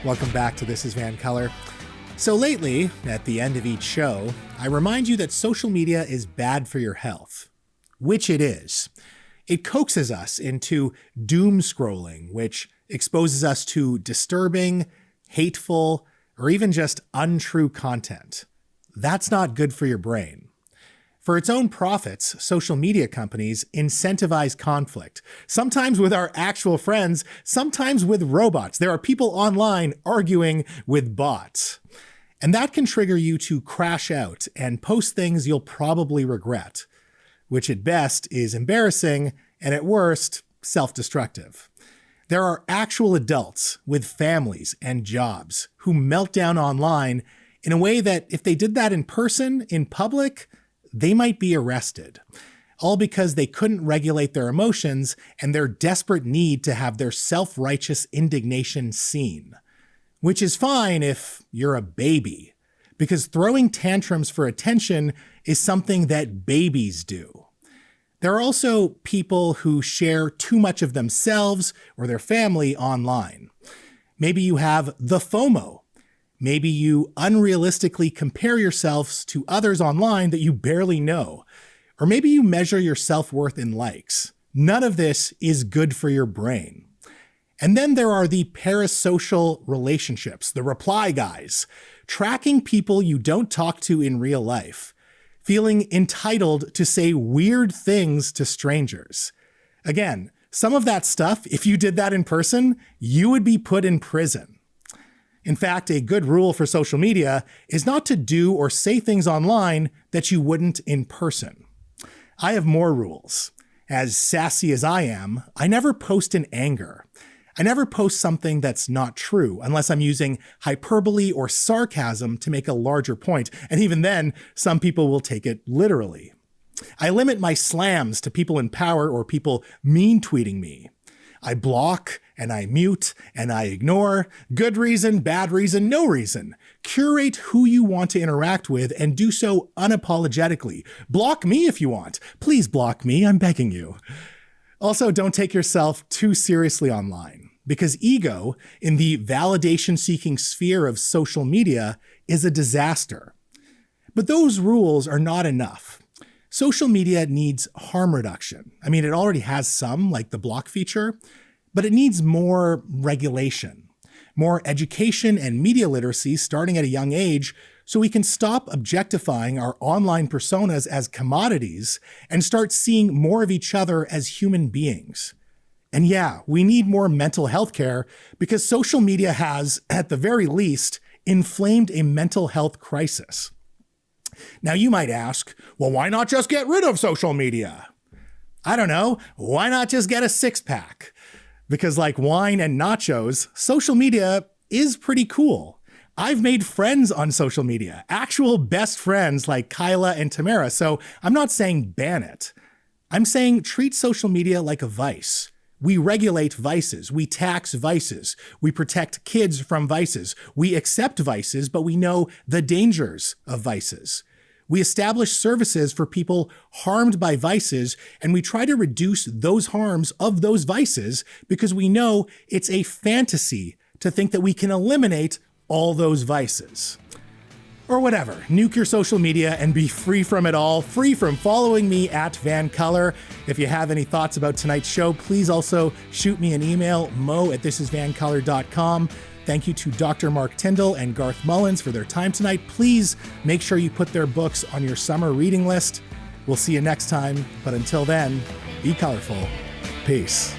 Welcome back to This is Van Color. So lately, at the end of each show, I remind you that social media is bad for your health, which it is. It coaxes us into doom scrolling, which exposes us to disturbing, hateful, or even just untrue content. That's not good for your brain. For its own profits, social media companies incentivize conflict, sometimes with our actual friends, sometimes with robots. There are people online arguing with bots. And that can trigger you to crash out and post things you'll probably regret, which at best is embarrassing and at worst, self-destructive. There are actual adults with families and jobs who melt down online in a way that if they did that in person, in public, they might be arrested, all because they couldn't regulate their emotions and their desperate need to have their self-righteous indignation seen. Which is fine if you're a baby, because throwing tantrums for attention is something that babies do. There are also people who share too much of themselves or their family online. Maybe you have the FOMO. Maybe you unrealistically compare yourselves to others online that you barely know. Or maybe you measure your self-worth in likes. None of this is good for your brain. And then there are the parasocial relationships, the reply guys, tracking people you don't talk to in real life, feeling entitled to say weird things to strangers. Again, some of that stuff, if you did that in person, you would be put in prison. In fact, a good rule for social media is not to do or say things online that you wouldn't in person. I have more rules. As sassy as I am, I never post in anger. I never post something that's not true unless I'm using hyperbole or sarcasm to make a larger point. And even then, some people will take it literally. I limit my slams to people in power or people mean tweeting me. I block and I mute and I ignore. Good reason, bad reason, no reason. Curate who you want to interact with and do so unapologetically. Block me if you want. Please block me, I'm begging you. Also, don't take yourself too seriously online, because ego in the validation-seeking sphere of social media is a disaster. But those rules are not enough. Social media needs harm reduction. I mean, it already has some, like the block feature, but it needs more regulation, more education and media literacy starting at a young age so we can stop objectifying our online personas as commodities and start seeing more of each other as human beings. And yeah, we need more mental health care because social media has, at the very least, inflamed a mental health crisis. Now you might ask, well, why not just get rid of social media? I don't know, why not just get a six-pack? Because like wine and nachos, social media is pretty cool. I've made friends on social media, actual best friends like Kyla and Tamara, so I'm not saying ban it. I'm saying treat social media like a vice. We regulate vices, we tax vices, we protect kids from vices, we accept vices, but we know the dangers of vices. We establish services for people harmed by vices, and we try to reduce those harms of those vices because we know it's a fantasy to think that we can eliminate all those vices. Or whatever, nuke your social media and be free from it all, free from following me at Van Color. If you have any thoughts about tonight's show, please also shoot me an email, mo@thisisvancolor.com. Thank you to Dr. Mark Tyndall and Garth Mullins for their time tonight. Please make sure you put their books on your summer reading list. We'll see you next time, but until then, be colorful. Peace.